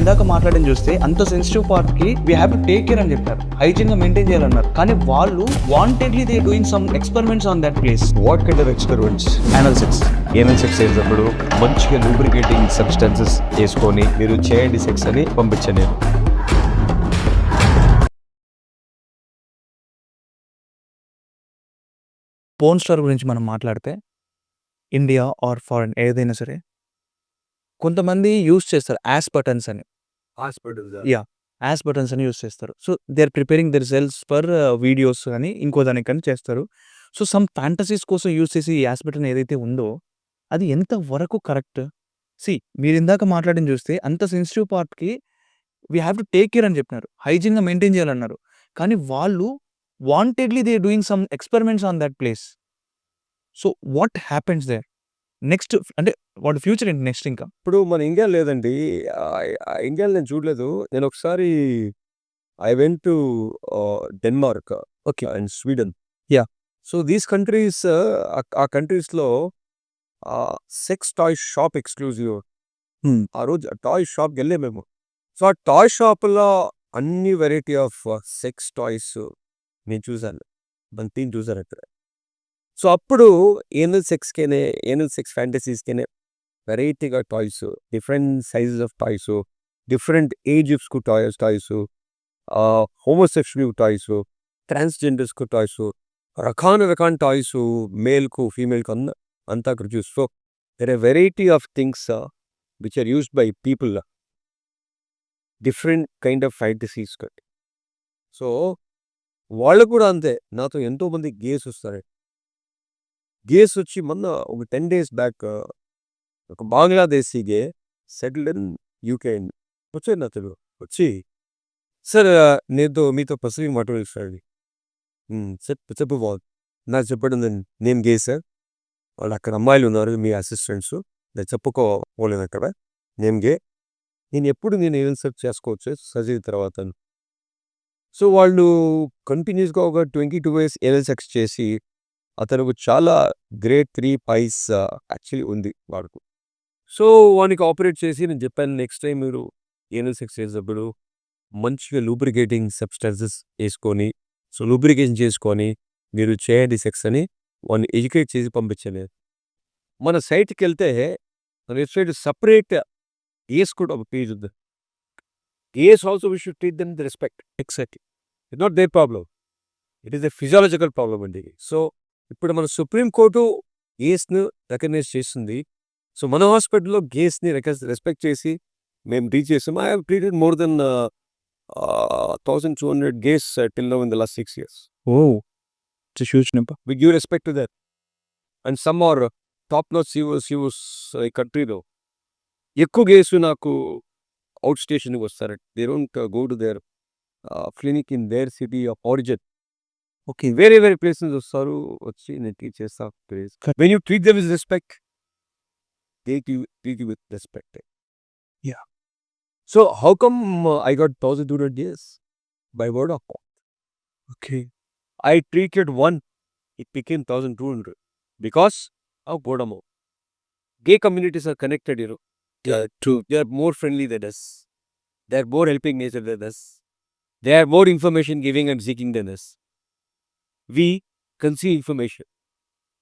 ఇందాక మాట్లాడింది చూస్తే అంత సెన్సిటివ్ పార్ట్ కి we have to take care అని చెప్పారు, హైజీన్ గా మెయింటైన్ చేయాలన్నారు. కానీ వాళ్ళు wantedly they doing some experiments on that place. What kind of experiments? Anal sex చేసేటప్పుడు మంచిగా లూబ్రికేటింగ్ సబ్స్టెన్సెస్ వేసుకొని మీరు చేయండి సెక్స్ అని పంపించాను నేను. పోర్న్ స్టార్ గురించి మనం మాట్లాడితే ఇండియా ఆర్ ఫారెన్ ఏదైనా సరే కొంతమంది యూస్ చేస్తారు యాస్ బటన్స్ అని. యా, యాస్ బటన్స్ అని యూస్ చేస్తారు. So they are preparing their selves for videos అని ఇంకో దానికని చేస్తారు. సో సమ్ ఫ్యాంటసీస్ కోసం యూస్ చేసి ఈ యాస్ బటన్ ఏదైతే ఉందో అది ఎంత వరకు కరెక్ట్? మీరు ఇందాక మాట్లాడింది చూస్తే అంత సెన్సిటివ్ పార్ట్కి we have to take care అని చెప్పినారు, హైజీన్గా మెయింటైన్ చేయాలన్నారు. కానీ వాళ్ళు wantedly they doing some experiments on that place. So what happens there next? అంటే వాటి ఫ్యూచర్ ఏంటి నెక్స్ట్? ఇంకా ఇప్పుడు మన ఇండియా లేదండి, ఇండియాలో నేను చూడలేదు. నేను ఒకసారి I went to Denmark, okay, and Sweden. Yeah. So these countries, ఆ కంట్రీస్లో సెక్స్ టాయ్ షాప్ ఎక్స్క్లూజివ్. ఆ రోజు టాయ్ షాప్కి వెళ్ళే మేము. సో ఆ టాయ్ షాప్లో అన్ని వెరైటీ ఆఫ్ సెక్స్ టాయ్స్ నేను చూశాను, మన టీం చూసాను అక్కడ. సో అప్పుడు ఏనల్ సెక్స్ ఫ్యాంటసీస్కేనే వెరైటీగా toys, different sizes of toys, different ఏజెస్కు టాయ్స్, హోమోసెక్షువల్ టాయ్స్, ట్రాన్స్జెండర్స్కు టాయ్స్, రకాల టాయ్స్, మేల్కు ఫీమేల్కు అంతా అక్కడ చూసి. So there are variety of things which are used by people, different kind of fantasies. So వాళ్ళు కూడా అంతే, నాతో ఎంతోమంది గేస్ వస్తారు. గేస్ వచ్చి మొన్న ఒక 10 days బ్యాక్ ఒక బంగ్లాదేశీగే సెటిల్డ్ ఇన్ యూకే వచ్చాడు నా తెలుగు వచ్చి, సార్ నేను మీతో పసిఫిక్ మాట్లాడాలి. చెప్పు బాగుంది నాకు చెప్పడం, నేను గే సార్, వాళ్ళు అక్కడ అమ్మాయిలు ఉన్నారు మీ అసిస్టెంట్స్, నేను చెప్పుకోలేను అక్కడ, నేను గే, నేను ఏం సెర్చ్ చేసుకోవచ్చు సర్జరీ తర్వాత. సో వాళ్ళు కంటిన్యూస్గా ఒక 22 days ఏనల్ సెక్స్ చేసి అతనికి చాలా గ్రేడ్ 3 పైస్ యాక్చువల్లీ ఉంది వాడుకు. సో వానికి ఆపరేట్ చేసి నేను చెప్పాను, నెక్స్ట్ టైం మీరు ఏనల్ సెక్స్ చేసేటప్పుడు మంచిగా లూబ్రికేటింగ్ సబ్స్టెన్సెస్ వేసుకొని, సో లూబ్రికేషన్ చేసుకొని మీరు చేయండి సెక్స్ అని వాడిని ఎడ్యుకేట్ చేసి పంపించాను. మన సైట్కి వెళ్తే మన వెబ్సైట్ సపరేట్ ఏస్ కూడా ఒక పేజ్ ఉంది. As also we should treat them with respect. Exactly, it not their problem, it is a physiological problem అండి. సో ఇప్పుడు మన సుప్రీంకోర్టు గేస్ను రికగ్నైజ్ చేస్తుంది. సో మన హాస్పిటల్లో గేస్ని రెస్పెక్ట్ చేసి మేము డీల్ చేసాం. I have treated more than 1200 gays till now in the last 6 years. Oh, it's a huge number. We give respect to that. And some are top-notch CEOs ఈ కంట్రీలో. ఎక్కువ గేసు నాకు అవుట్ స్టేషన్కి వస్తారు. They don't go to their clinic in there city of origin. Okay, వేరే places వస్తారు, వచ్చి నేను టీచ్ చేస్తా. When you treat them with respect, they treat you with respect. Yeah. So how come I got 1200 days? By word of mouth. Okay. I treated one, it became 1200 because of word of mouth. Gay communities are connected, Yeah, true. They are more friendly than us. They are more helping nature than us. They are more information giving and seeking than us. We conceive information.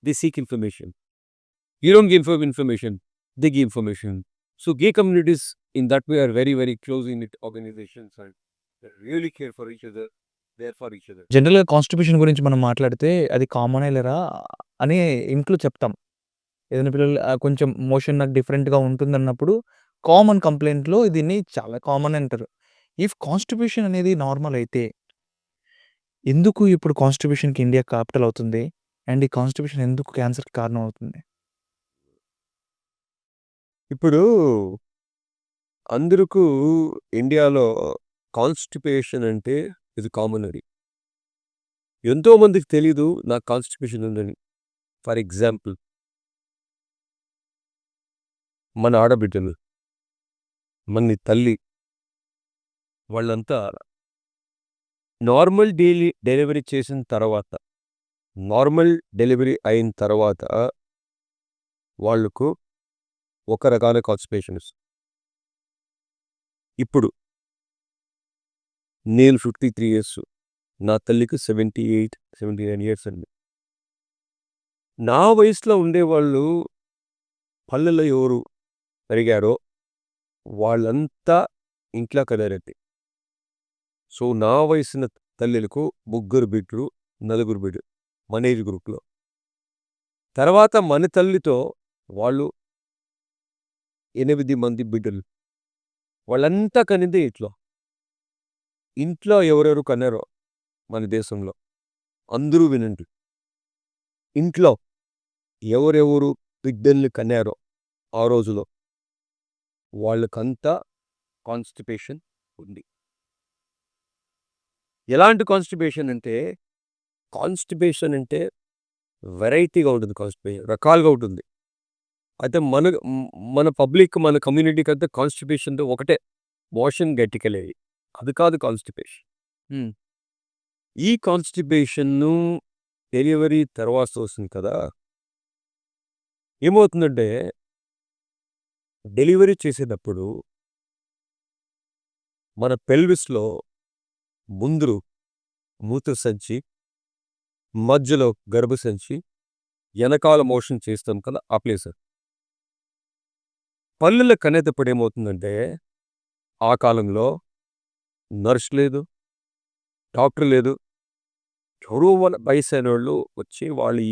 They seek information. You don't give information, they give information. So gay communities in that way are very, very close in organizations and they really care for each other. They are for each other. జనరల్గా constitution గురించి మనం మాట్లాడితే అది common లేరా అని ఇంట్లో చెప్తాం. ఏదైనా పిల్లలు కొంచెం మోషన్ నాకు డిఫరెంట్గా ఉంటుంది అన్నప్పుడు కామన్ కంప్లైంట్లో దీన్ని చాలా కామన్ అంటారు. ఇఫ్ కాన్స్టిట్యూషన్ అనేది నార్మల్ అయితే ఎందుకు ఇప్పుడు కాన్స్టిట్యూషన్కి ఇండియా క్యాపిటల్ అవుతుంది? అండ్ ఈ కాన్స్టిట్యూషన్ ఎందుకు క్యాన్సర్కి కారణం అవుతుంది? ఇప్పుడు అందరికీ ఇండియాలో కాన్స్టిపేషన్ అంటే ఇది కామన్. అది ఎంతోమందికి తెలీదు నాకు కాన్స్టిపేషన్ ఉందని. ఫర్ ఎగ్జాంపుల్, మన ఆడబిడ్డలు, మన తల్లి, వాళ్ళంతా నార్మల్ డెలివరీ చేసిన తర్వాత, నార్మల్ డెలివరీ అయిన తర్వాత వాళ్ళకు ఒక రకాల కాన్స్టిపేషన్. ఇప్పుడు నేను 53 ఇయర్స్, నా తల్లికి 78, 79 ఇయర్స్ అండి. నా వయసులో ఉండేవాళ్ళు పల్లెల్లో ఎవరు పెరిగారో వాళ్ళంతా ఇంట్లో కదారండి. సో, నా వయసున తల్లులకు ముగ్గురు బిడ్డలు, నలుగురు బిడ్డలు మన ఏజ్ గ్రూప్‌లో. తర్వాత మన తల్లితో వాళ్ళు 8 మంది బిడ్డలు. వాళ్ళంతా కనిందే ఇంట్లో. ఇంట్లో ఎవరెవరు కన్నారో మన దేశంలో అందరూ వినండి. ఇంట్లో ఎవరెవరు బిడ్డల్ని కన్నారో ఆ రోజులో వాళ్ళకంతా కాన్‌స్టిపేషన్ ఉంది. ఎలాంటి కాన్‌స్టిపేషన్ అంటే వెరైటీగా ఉంటుంది కాన్‌స్టిపేషన్. రకాలుగా ఉంటుంది. అయితే మన పబ్లిక్, మన కమ్యూనిటీకంతా కాన్‌స్టిపేషన్‌తో ఒకటే మోషన్ గట్టికెళ్ళేది. అది కాదు కాన్‌స్టిపేషన్. హ్మ్. ఈ కాన్‌స్టిపేషన్‌ను డెలివరీ తర్వాత వస్తుంది కదా! ఏమవుతుందంటే డెలివరీ చేసేటప్పుడు మన పెల్విస్‌లో ముందు మూత్రసంచి, మధ్యలో గర్భసంచి, ఎనకాల మోషన్ చేస్తాం కదా! ఆ ప్లేస్. పల్లెల్లో కనేటప్పుడు ఏమవుతుందంటే ఆ కాలంలో నర్స్ లేదు, డాక్టర్ లేదు. ఎవరో వాళ్ళ వయసైనోళ్ళు వచ్చి వాళ్ళు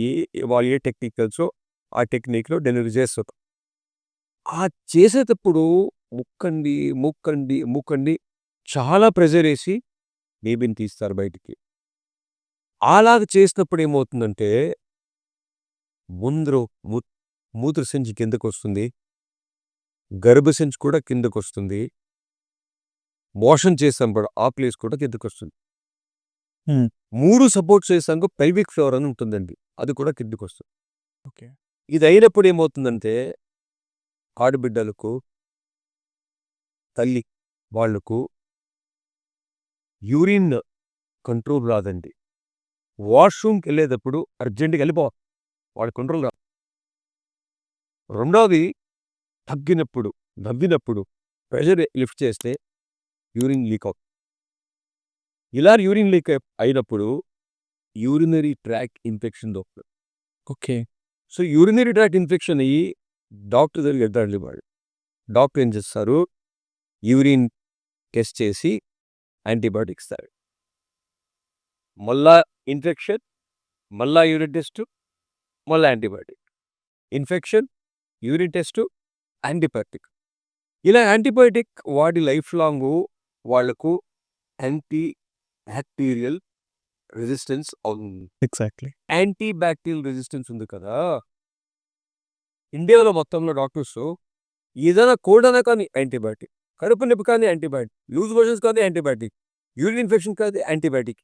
ఏ టెక్నిక్ తెలుసో ఆ టెక్నిక్‌లో డెలివరీ చేస్తారు. ఆ చేసేటప్పుడు ముక్కండి చాలా ప్రెషరేసి బేబీని తీస్తారు బయటికి. అలాగ చేసినప్పుడు ఏమవుతుందంటే ముందర ము మూత్రసించి కిందకొస్తుంది. గర్భసించి కూడా కిందకొస్తుంది. మోషన్ చేసినప్పుడు ఆ ప్లేస్ కూడా కిందకొస్తుంది. హ్మ్. 3 సపోర్ట్ చేసాక పెల్విక్ ఫ్లోర్ అని ఉంటుందండి. అది కూడా కిందకొస్తుంది. ఓకే. ఇది అయినప్పుడు ఏమవుతుందంటే ఆడబిడ్డలకు, తల్లి వాళ్ళకు యూరిన్ కంట్రోల్ రాదండి. వాష్‌రూమ్‌కెళ్ళేటప్పుడు అర్జెంట్‌గా వెళ్ళిపోవాలి. వాళ్ళ కంట్రోల్ రాదు. రెండోది నవ్వినప్పుడు ప్రెషర్ లిఫ్ట్ చేస్తే యూరిన్ లీక్ అవుతుంది. ఇలా యూరిన్ లీక్ అయినప్పుడు యూరినరీ ట్రాక్ట్ ఇన్ఫెక్షన్ వస్తుంది. Okay. So, urinary tract infection అయ్యి డాక్టర్ దగ్గరికి వెళ్తాడండి వాడు. డాక్టర్ ఏం చేస్తారు? యూరిన్ టెస్ట్ చేసి యాంటీబయాటిక్ ఇస్తారు. మళ్ళా ఇన్ఫెక్షన్, మళ్ళా యూరిన్ టెస్టు, మళ్ళా antibiotic. Infection, urine test, antibiotic. ఇలా యాంటీబయాటిక్ వాడి లైఫ్ లాంగు వాళ్ళకు యాంటీ బ్యాక్టీరియల్ రెసిస్టెన్స్ అవుతుంది. ఎగ్జాక్ట్‌లీ. యాంటీ బ్యాక్టీరియల్ రెసిస్టెన్స్ ఉంది కదా! ఇండియాలో మొత్తంలో డాక్టర్సు ఏదైనా కోల్డ్ అన్నా కానీ యాంటీబయాటిక్, కడుపు నొప్పి కానీ యాంటీబయాటిక్, లూజ్ మోషన్స్ కానీ యాంటీబయాటిక్, యూరిన్ ఇన్ఫెక్షన్ కానీ యాంటీబయాటిక్.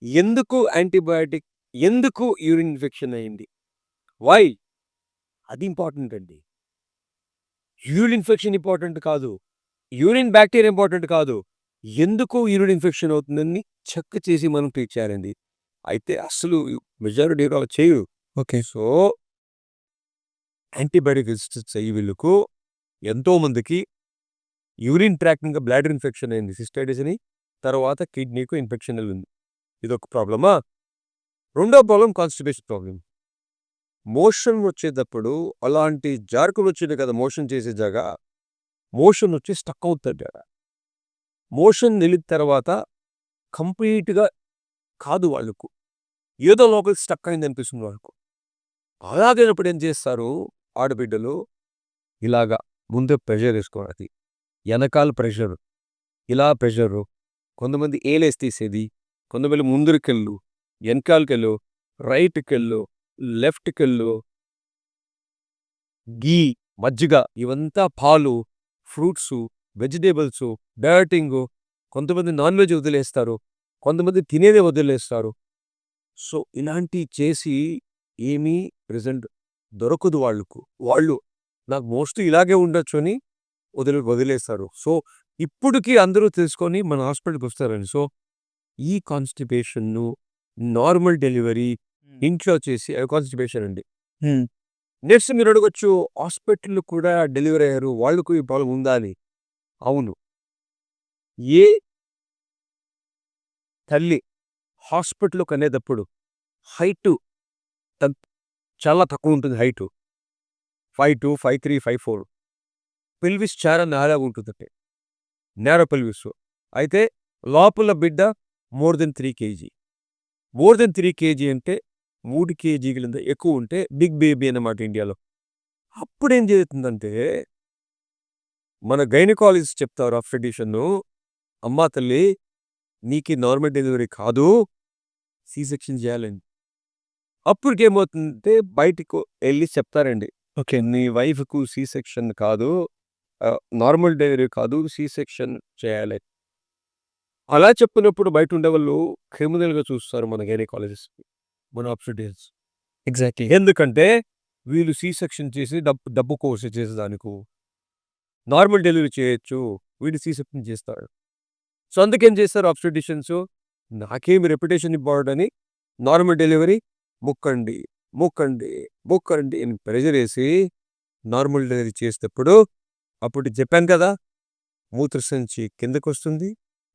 ఎందుకు యాంటీబయాటిక్? ఎందుకు యూరిన్ ఇన్ఫెక్షన్ అయింది? వై? అది ఇంపార్టెంట్ అండి. యూరిన్ ఇన్ఫెక్షన్ ఇంపార్టెంట్ కాదు. యూరిన్ బ్యాక్టీరియా ఇంపార్టెంట్ కాదు. ఎందుకు యూరిన్ ఇన్ఫెక్షన్ అవుతుందని చెక్ చేసి మనం ట్రీట్ చేయాలండి. అయితే అస్సలు మెజారిటీ చేయరు. ఓకే. సో, యాంటీబయాటిక్ రెసిస్టెన్స్ అయ్యి వీళ్ళకు ఎంతోమందికి యూరిన్ ట్రాక్ట్ ఇంకా బ్లాడర్ ఇన్ఫెక్షన్ అయింది. సిస్టైటిస్ అని. తర్వాత కిడ్నీకు ఇన్ఫెక్షన్ వెళ్ళింది. ఇదొక ప్రాబ్లమా? రెండో ప్రాబ్లం కాన్‌స్టిపేషన్ ప్రాబ్లమ్. మోషన్ వచ్చేటప్పుడు అలాంటి జార్కులు వచ్చింది కదా! మోషన్ చేసే మోషన్ వచ్చి స్టక్ అవుతుంది. మోషన్ వెళ్ళిన తర్వాత కంప్లీట్‌గా కాదు వాళ్ళకు. ఏదో లోపల స్టక్ అయింది అనిపిస్తుంది వాళ్ళకు. అలాగైనప్పుడు ఏం చేస్తారు ఆడబిడ్డలు? ఇలాగా ముందే ప్రెషర్ వేసుకోవాలి. ఎనకాల ప్రెషరు, ఇలా ప్రెషరు. కొంతమంది ఏలేసి తీసేది, కొంతమంది ముందరికెళ్ళు, వెనకాలకెళ్ళు, రైట్‌కెళ్ళు, లెఫ్ట్‌కెళ్ళు, ఘీ, మజ్జిగ ఇవంతా పాలు, ఫ్రూట్సు, వెజిటబుల్సు, డయటింగు. కొంతమంది నాన్ వెజ్ వదిలేస్తారు. కొంతమంది తినేదే వదిలేస్తారు. సో, ఇలాంటివి చేసి ఏమీ రిజల్ట్ దొరకదు వాళ్ళకు. వాళ్ళు నాకు మోస్ట్‌లీ ఇలాగే ఉండొచ్చు అని వదిలేస్తారు. సో, ఇప్పటికి అందరూ తెలుసుకొని మన హాస్పిటల్‌కొస్తారండి. సో, ఈ కాన్‌స్టిపేషన్‌ను నార్మల్ డెలివరీ ఇంట్లో చేసి కాన్‌స్టిపేషన్ అండి. హ్మ్. నెక్స్ట్ మీరు అడగొచ్చు హాస్పిటల్‌లో కూడా డెలివరీ అయ్యారు. వాళ్ళకు ఈ ప్రాబ్లమ్ ఉందా అని? అవును. ఏ తల్లి హాస్పిటల్‌కి అనేటప్పుడు హైటు చాలా తక్కువ ఉంటుంది హైటు. 5'2", 5'3", 5'4". పెల్విస్ చాలా నేరగా ఉంటుందండి. Narrow pelvis. అయితే లోపల బిడ్డ more than 3 KG. More than 3 KG అంటే 3 కేజీ‌ల ఎక్కువ ఉంటే బిగ్ బేబీ అన్నమాట ఇండియాలో. అప్పుడేం జరుగుతుందంటే మన గైనకాలజిస్ట్ చెప్తారు ఆబ్స్టెట్రిషియను, "అమ్మా తల్లి నీకి నార్మల్ డెలివరీ కాదు. సి సెక్షన్ చేయాలని." అప్పటికేమవుతుందంటే బయటకు ఎళ్లి చెప్తారండి. ఓకే. "నీ వైఫ్‌కు సి సెక్షన్ కాదు. నార్మల్ డెలివరీ కాదు. సి సెక్షన్ చేయాలి." అలా చెప్పినప్పుడు బయట ఉండేవాళ్ళు క్రిమినల్‌గా చూస్తారు మన గైనకాలజిస్ట్‌ని, మన ఆబ్స్టెట్రిషియన్స్. ఎగ్జాక్ట్‌లీ. ఎందుకంటే వీళ్ళు సి సెక్షన్ చేసి డబ్బు కోసం చేసేదానికు. నార్మల్ డెలివరీ చేయొచ్చు. వీడు సి సెక్షన్ చేస్తాడు. సో, అందుకేం చేస్తారు ఆబ్స్టెట్రిషియన్స్, నాకేమి రెప్యుటేషన్ ఇంపార్టెంట్ అని నార్మల్ డెలివరీ ముక్కండి, ముక్కండి, ముక్కండి అని ప్రెషర్ ఏసి నార్మల్ డెలివరీ చేసేటప్పుడు అప్పుడు చెప్పాను కదా! మూత్రసంచి కిందకొస్తుంది.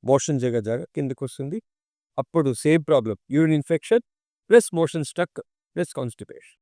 మోషన్ జగ కిందకొస్తుంది. అప్పుడు same problem urine infection plus motion stuck plus constipation.